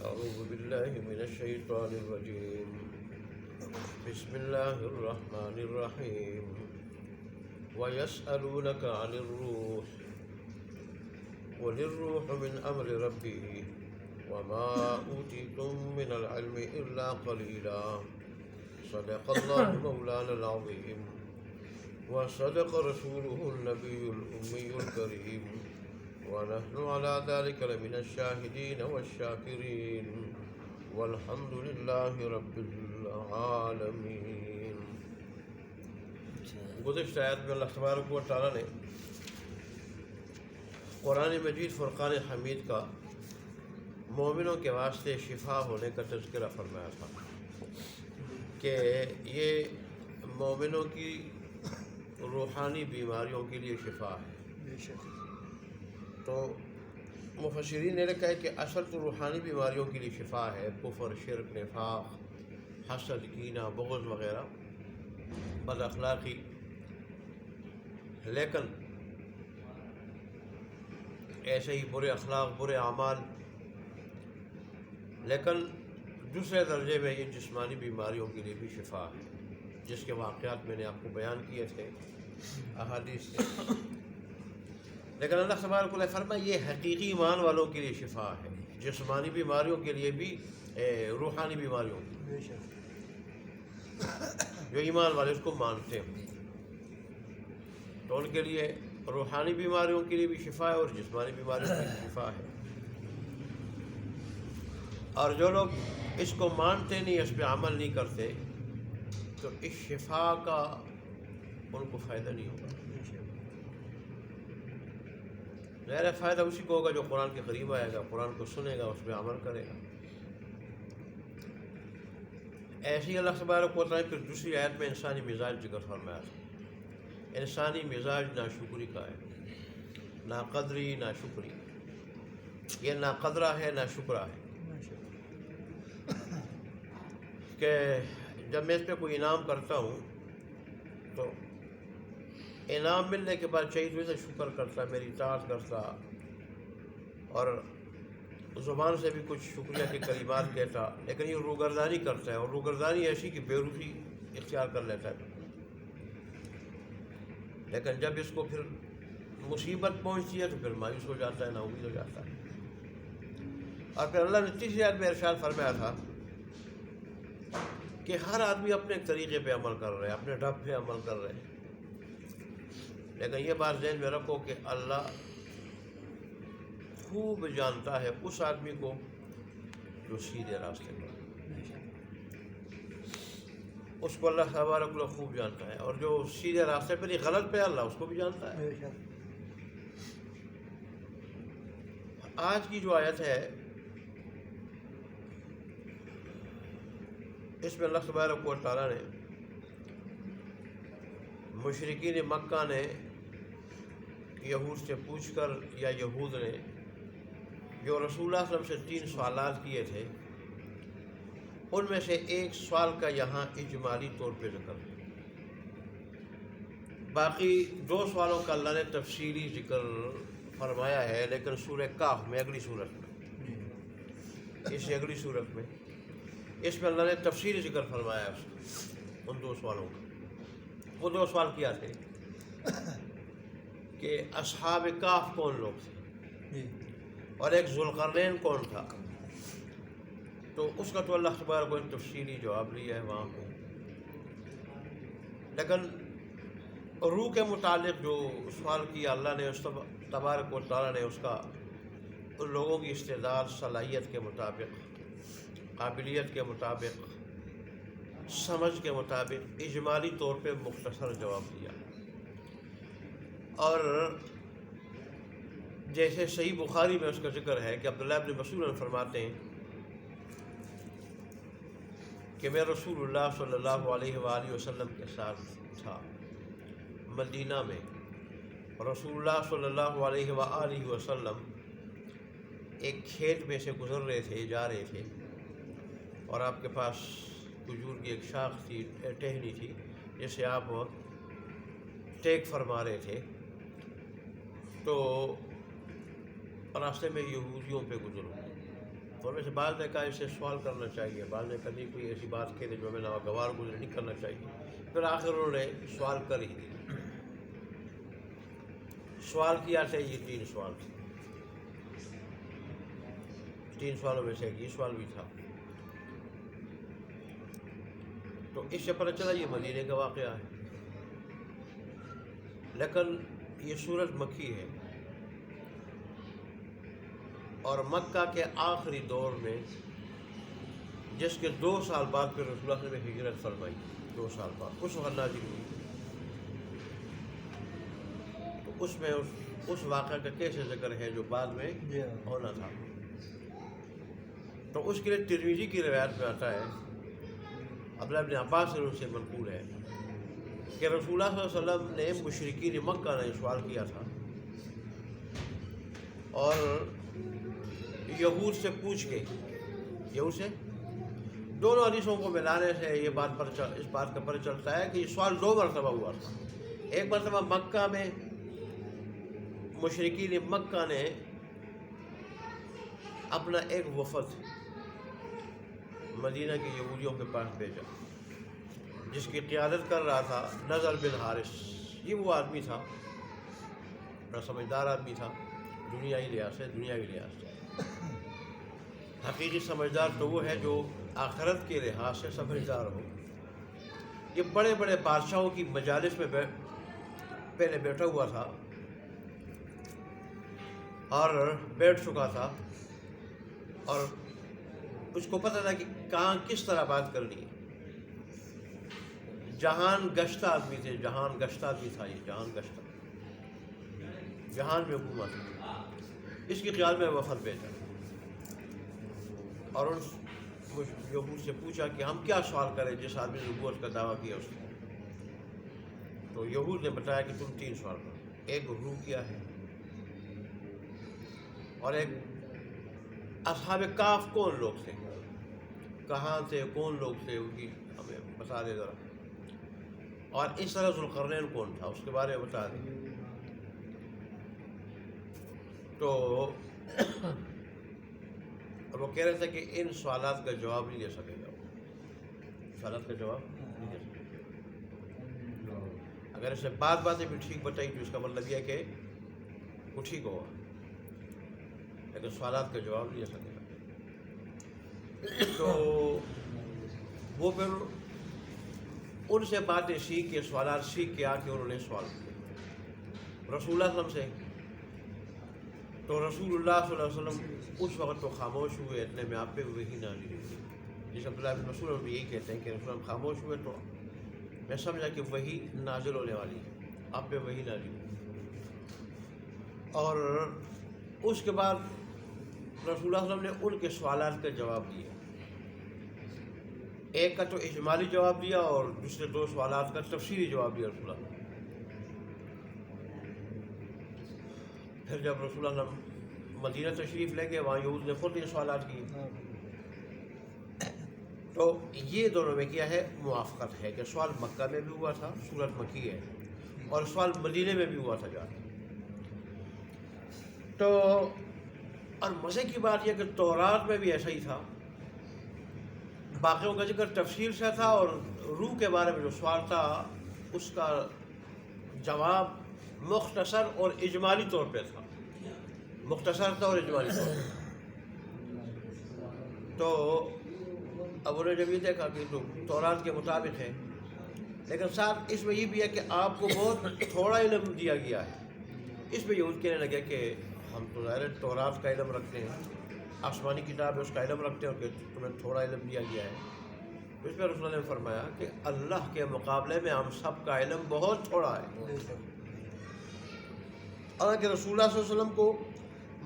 أعوذ بالله من الشيطان الرجيم. بسم الله الرحمن الرحيم. ويسألونك عن الروح قل الروح من أمر ربي وما أوتيتم من العلم إلا قليلا. صدق الله مولانا العظيم وصدق رسوله النبي الأمي الكريم ونحن على ذلك لمن الشاهدين والشاكرين والحمد لله رب العالمین. گزشتہ آیت میں اللہ تبارک و تعالیٰ نے قرآن مجید فرقان حمید کا مومنوں کے واسطے شفا ہونے کا تذکرہ فرمایا تھا کہ یہ مومنوں کی روحانی بیماریوں کے لیے شفا ہے. تو مفسرین نے لکھا ہے کہ اصل تو روحانی بیماریوں کے لیے شفا ہے، کفر، شرک، نفاق، حسد، کینہ، بغض وغیرہ، بد اخلاقی. لیکن ایسے ہی برے اخلاق، برے اعمال. لیکن دوسرے درجے میں یہ جسمانی بیماریوں کے لیے بھی شفا ہے، جس کے واقعات میں نے آپ کو بیان کیے تھے احادیث سے. لیکن اللہ تبارک و تعالیٰ فرمایا یہ حقیقی ایمان والوں کے لیے شفا ہے، جسمانی بیماریوں کے لیے بھی، روحانی بیماریوں کی، جو ایمان والے اس کو مانتے ہیں تو ان کے لیے روحانی بیماریوں کے لیے بھی شفا ہے اور جسمانی بیماریوں کے لیے بھی شفا ہے. اور جو لوگ اس کو مانتے نہیں، اس پہ عمل نہیں کرتے، تو اس شفا کا ان کو فائدہ نہیں ہوگا. ظاہر فائدہ اسی کو ہوگا جو قرآن کے قریب آئے گا، قرآن کو سنے گا، اس پہ عمل کرے گا. ایسے ہی اللہ تبارک و تعالیٰ پھر دوسری آیت میں انسانی مزاج ذکر فرمایا تھا. انسانی مزاج ناشکری کا ہے، نا قدری نا شکری. یہ نا قدرہ ہے، نا شکرہ ہے کہ جب میں اس پہ کوئی انعام کرتا ہوں تو انعام ملنے کے بعد چاہیے تو شکر کرتا، میری اطاعت کرتا اور زبان سے بھی کچھ شکریہ کے کلمات کہتا. لیکن یہ روگردانی کرتا ہے، اور روگردانی ایسی کہ بے روحی اختیار کر لیتا ہے. لیکن جب اس کو پھر مصیبت پہنچتی ہے تو پھر مایوس ہو جاتا ہے، نا امید ہو جاتا ہے. اور پھر اللہ نے تیسری آیت میں ارشاد فرمایا تھا کہ ہر آدمی اپنے ایک طریقے پہ عمل کر رہے ہیں، اپنے ڈھب پہ عمل کر رہے ہیں. لیکن یہ بات ذہن میں رکھو کہ اللہ خوب جانتا ہے اس آدمی کو جو سیدھے راستے پر، اس کو اللہ تبارک و تعالیٰ خوب جانتا ہے، اور جو سیدھے راستے پر نہیں غلط پہ اللہ اس کو بھی جانتا ہے. آج کی جو آیت ہے اس میں اللہ تبارک و تعالیٰ نے مشرکین مکہ نے یہود سے پوچھ کر، یا یہود نے جو رسول اللہ صلی اللہ علیہ وسلم سے 3 سوالات کیے تھے، ان میں سے ایک سوال کا یہاں اجمالی طور پہ ذکر ہے. باقی 2 سوالوں کا اللہ نے تفصیلی ذکر فرمایا ہے، لیکن سورہ کہف میں، اگلی صورت میں، اس اگلی صورت میں، اس میں اللہ نے تفصیلی ذکر فرمایا ہے ان 2 سوالوں کا. وہ 2 سوال کیا تھے کہ اصحاب کہف کون لوگ تھے، اور ایک ذوالقرنین کون تھا. تو اس کا تو اللہ تبارک و تعالیٰ نے تفصیلی جواب لیا ہے وہاں پہ. لیکن روح کے متعلق جو سوال کیا اللہ نے، اس تبارک و تعالیٰ نے اس کا ان لوگوں کی استعداد، صلاحیت کے مطابق، قابلیت کے مطابق، سمجھ کے مطابق اجمالی طور پہ مختصر جواب دیا. اور جیسے صحیح بخاری میں اس کا ذکر ہے کہ عبداللہ بن مسعود فرماتے ہیں کہ میں رسول اللہ صلی اللہ علیہ وآلہ وسلم کے ساتھ تھا مدینہ میں. رسول اللہ صلی اللہ علیہ وآلہ وسلم ایک کھیت میں سے گزر رہے تھے، جا رہے تھے، اور آپ کے پاس کھجور کی ایک شاخ تھی، ٹہنی تھی، جسے آپ ٹیک فرما رہے تھے. تو راستے میں یہودیوں پہ گزر ہوئے. اور میں سے بعض نے کہا اس سے سوال کرنا چاہیے، بعض نے کہا نہیں کوئی ایسی بات کہے جو ہمیں ناگوار گزرے نہیں کرنا چاہیے، پھر آخر انہوں نے سوال کر ہی دیا۔ سوال کیا تھا یہ 3 سوال تھے، 3 سوالوں میں سے ایک یہ سوال بھی تھا۔ تو اس سے پتہ چلا یہ مدینے کا واقعہ ہے، لیکن یہ سورت مکی ہے اور مکہ کے آخری دور میں، جس کے 2 سال بعد پھر رسول اللہ صلی اللہ علیہ وسلم نے ہجرت فرمائی، 2 سال بعد اس وقت نازل ہوئی۔ تو اس میں اس واقعہ کا کیسے ذکر ہے جو بعد میں ہونا تھا؟ تو اس کے لیے ترمذی کی روایت میں آتا ہے، عبداللہ بن عباس سے ان سے منقول ہے کہ رسول اللہ صلی اللہ علیہ وسلم نے مشرکین مکہ نے سوال کیا تھا اور یہود سے پوچھ کے، یہود سے دونوں حدیثوں کو ملانے سے یہ اس بات کا پتہ چلتا ہے کہ یہ سوال 2 مرتبہ ہوا تھا۔ ایک مرتبہ مکہ میں مشرکین مکہ نے اپنا ایک وفد مدینہ کے یہودیوں کے پاس بھیجا، جس کی قیادت کر رہا تھا نضر بن حارث۔ یہ وہ آدمی تھا، بڑا سمجھدار آدمی تھا، دنیاوی لحاظ سے۔ حقیقی سمجھدار تو وہ ہے جو آخرت کے لحاظ سے سمجھدار ہو۔ یہ بڑے بڑے بادشاہوں کی مجالس میں پہلے بیٹھا ہوا تھا اور بیٹھ چکا تھا، اور اس کو پتہ تھا کہ کہاں کس طرح بات کرنی ہے۔ جہان گشتہ آدمی تھے، جہان گشتہ آدمی تھا یہ، جہان گشتہ، جہان میں حکومت تھی۔ اس کے خیال میں وفد بھیجا اور ان یہود سے پوچھا کہ ہم کیا سوال کریں جس آدمی نے نبوت کا دعویٰ کیا اس نے۔ تو یہود نے بتایا کہ تم 3 سوال کرو، ایک روح کیا ہے، اور ایک اصحاب کہف کون لوگ تھے، کہاں تھے، کون لوگ تھے، ان کی ہمیں بتا دے ذرا، اور اس طرح ذوالقرنین کون تھا اس کے بارے میں بتا دیں۔ تو وہ کہہ رہے تھے کہ ان سوالات کا جواب نہیں دے سکے گا، سوالات کا جواب نہیں دے سکے گا۔ اگر اسے باتیں بھی ٹھیک بتائی تو اس کا مطلب یہ ہے کہ وہ ٹھیک ہوگا، لیکن سوالات کا جواب نہیں دے سکے گا۔ تو وہ پھر ان سے باتیں سیکھ کے، سوالات سیکھ کے آ کے انہوں نے سوال کیا رسول اللہ صلی اللہ علیہ وسلم سے۔ تو رسول اللہ صلی اللہ علیہ وسلم اس وقت تو خاموش ہوئے، اتنے میں آپ پہ وحی نازل ہوئی۔ جس عبداللہ بن مسعود بھی یہی کہتے ہیں کہ رسول اللہ خاموش ہوئے تو میں سمجھا کہ وحی نازل ہونے والی ہے، آپ پہ وحی نازل ہوئی۔ اور اس کے بعد رسول اللہ صلی اللہ علیہ وسلم نے ان کے سوالات کا جواب دیا، ایک کا تو اجمالی جواب دیا اور دوسرے 2 سوالات کا تفصیلی جواب دیا رسول اللہ۔ پھر جب رسول اللہ مدینہ تشریف لے گئے، وہاں یہود نے خود یہ سوالات کیے۔ تو یہ دونوں میں کیا ہے، موافقت ہے کہ سوال مکہ میں بھی ہوا تھا، سورت مکی ہے، اور سوال مدینے میں بھی ہوا تھا جا کے۔ تو اور مزے کی بات یہ کہ تورات میں بھی ایسا ہی تھا، باقیوں کا ذکر تفصیل سے تھا، اور روح کے بارے میں جو سوال تھا اس کا جواب مختصر اور اجمالی طور پہ تھا، مختصر تھا اور اجمالی طور پہ۔ تو اب انہوں نے جب یہ دیکھا کہ تو تورات کے مطابق ہے، لیکن ساتھ اس میں یہ بھی ہے کہ آپ کو بہت تھوڑا علم دیا گیا ہے۔ اس میں یہود کہنے لگے کہ ہم تو ظاہر تورات کا علم رکھتے ہیں، آسمانی کتاب ہے اس کا علم رکھتے ہیں، اور کہ تمہیں تھوڑا علم دیا گیا ہے۔ اس میں رسول اللہ نے فرمایا کہ اللہ کے مقابلے میں ہم سب کا علم بہت تھوڑا ہے۔ حالانکہ رسول اللہ صلی اللہ علیہ وسلم کو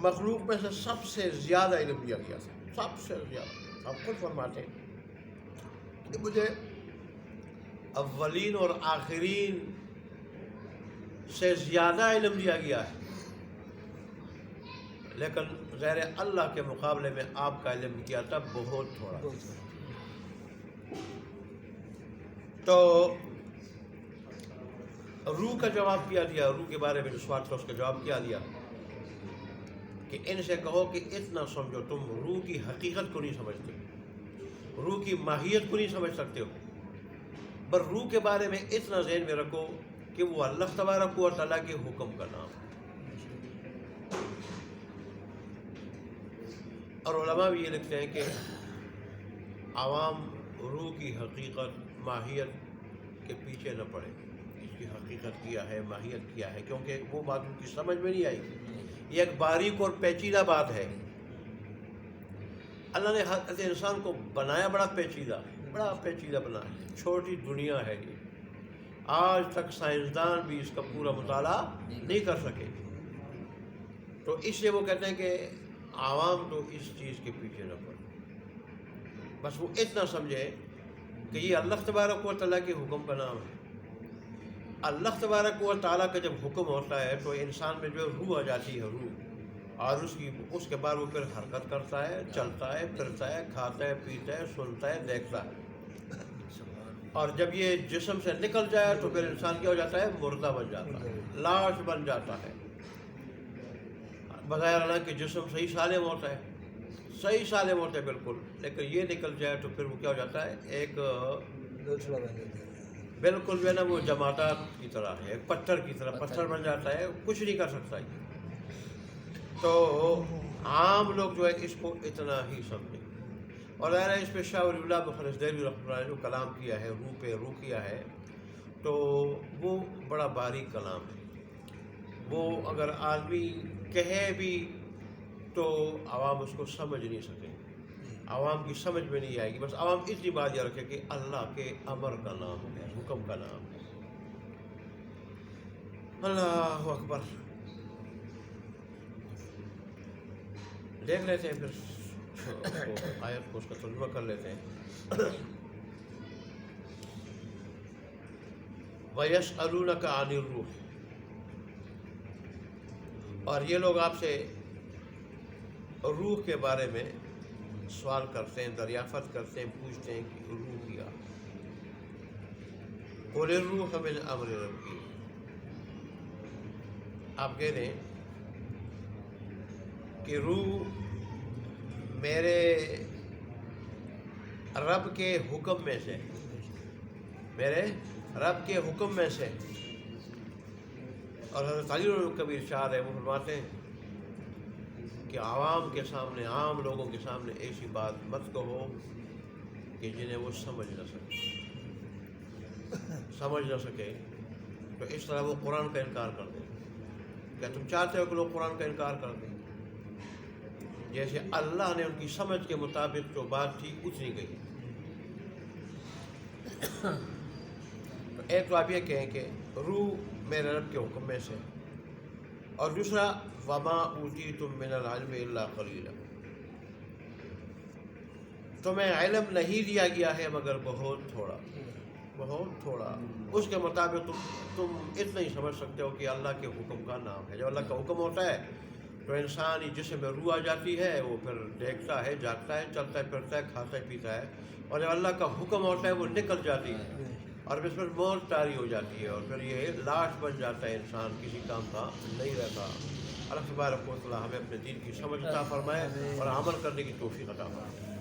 مخلوق میں سے سب سے زیادہ علم دیا گیا تھا، سب سے زیادہ۔ آپ خود فرماتے ہیں کہ مجھے اولین اور آخرین سے زیادہ علم دیا گیا ہے، لیکن غیر اللہ کے مقابلے میں آپ کا علم کیا تھا بہت تھوڑا۔ تو روح کا جواب کیا دیا، روح کے بارے میں جو سوال تھا اس کا جواب کیا دیا۔ کہ ان سے کہو کہ اتنا سمجھو، تم روح کی حقیقت کو نہیں سمجھتے، روح کی ماہیت کو نہیں سمجھ سکتے ہو، پر روح کے بارے میں اتنا ذہن میں رکھو کہ وہ اللہ تبارک و تعالیٰ کے حکم کا نام ہے۔ اور علماء بھی یہ لکھتے ہیں کہ عوام روح کی حقیقت ماہیت کے پیچھے نہ پڑے، اس کی حقیقت کیا ہے، ماہیت کیا ہے، کیونکہ وہ بات ان کی سمجھ میں نہیں آئی۔ یہ ایک باریک اور پیچیدہ بات ہے۔ اللہ نے حضرت انسان کو بنایا بڑا پیچیدہ بنا ہے، چھوٹی دنیا ہے یہ، آج تک سائنسدان بھی اس کا پورا مطالعہ نہیں کر سکے۔ تو اس لیے وہ کہتے ہیں کہ عوام تو اس چیز کے پیچھے نہ پڑے، بس وہ اتنا سمجھے کہ یہ اللہ تبارک و تعالیٰ کے حکم کا نام ہے۔ اللہ تبارک و تعالیٰ کا جب حکم ہوتا ہے تو انسان میں جو روح آ جاتی ہے، روح، اور اس کے بعد وہ پھر حرکت کرتا ہے، چلتا ہے، پھرتا ہے، کھاتا ہے، پیتا ہے، سنتا ہے، دیکھتا ہے۔ اور جب یہ جسم سے نکل جائے تو پھر انسان کیا ہو جاتا ہے؟ مردہ بن جاتا ہے، لاش بن جاتا ہے۔ بظاہر اللہ کہ جسم صحیح سالم ہوتا ہے بالکل، لیکن یہ نکل جائے تو پھر وہ کیا ہو جاتا ہے؟ ایک بالکل جو ہے نا وہ جماعتات کی طرح ہے، ایک پتھر کی طرح پتھر بن جاتا ہے، کچھ نہیں کر سکتا ہے۔ تو عام لوگ جو ہے اس کو اتنا ہی سمجھیں، اور ظاہر ہے اس پہ شاہ ولی اللہ مخلص دہلوی رحمۃ اللہ علیہ جو کلام کیا ہے، روح پہ روح کیا ہے، تو وہ بڑا باریک کلام ہے۔ وہ اگر آدمی کہے بھی تو عوام اس کو سمجھ نہیں سکے، عوام کی سمجھ میں نہیں آئے گی۔ بس عوام اتنی بات یہ رکھے کہ اللہ کے امر کا نام ہے، حکم کا نام ہے۔ اللہ اکبر۔ دیکھ لیتے ہیں پھر آیت کو، اس کا ترجمہ کر لیتے ہیں۔ وَيَسْأَلُونَكَ عَنِ الرُّوحِ، اور یہ لوگ آپ سے روح کے بارے میں سوال کرتے ہیں، دریافت کرتے ہیں، پوچھتے ہیں کہ روح کیا؟ قُلِ الرُّوحُ مِنْ أَمْرِ رَبِّي، آپ کہہ دیں کہ روح میرے رب کے حکم میں سے، میرے رب کے حکم میں سے۔ اور حضرت علی کا بھی ارشاد ہے، وہ فرماتے ہیں کہ عوام کے سامنے، عام لوگوں کے سامنے ایسی بات مت کہو کہ جنہیں وہ سمجھ نہ سکے، تو اس طرح وہ قرآن کا انکار کر دیں۔ کیا تم چاہتے ہو کہ لوگ قرآن کا انکار کر دیں؟ جیسے اللہ نے ان کی سمجھ کے مطابق جو بات تھی اتنی گئی۔ ایک تو آپ یہ کہیں کہ روح میرے رب کے حکم میں سے، اور دوسرا وَمَا أُوتِيتُم مِّنَ الْعِلْمِ إِلَّا قَلِيلًا، تمہیں علم نہیں دیا گیا ہے مگر بہت تھوڑا۔ اس کے مطابق تم اتنا ہی سمجھ سکتے ہو کہ اللہ کے حکم کا نام ہے۔ جب اللہ کا حکم ہوتا ہے تو انسانی جسم میں روح آ جاتی ہے، وہ پھر دیکھتا ہے، جاگتا ہے، چلتا ہے، پھرتا ہے، کھاتا ہے، پیتا ہے، اور جب اللہ کا حکم ہوتا ہے وہ نکل جاتی ہے، اور پھر موت طاری ہو جاتی ہے، اور پھر یہ لاش بن جاتا ہے، انسان کسی کام کا نہیں رہتا۔ اللہ تبارک و تعالی ہمیں اپنے دین کی سمجھ عطا فرمائے اور عمل کرنے کی توفیق عطا فرمائے۔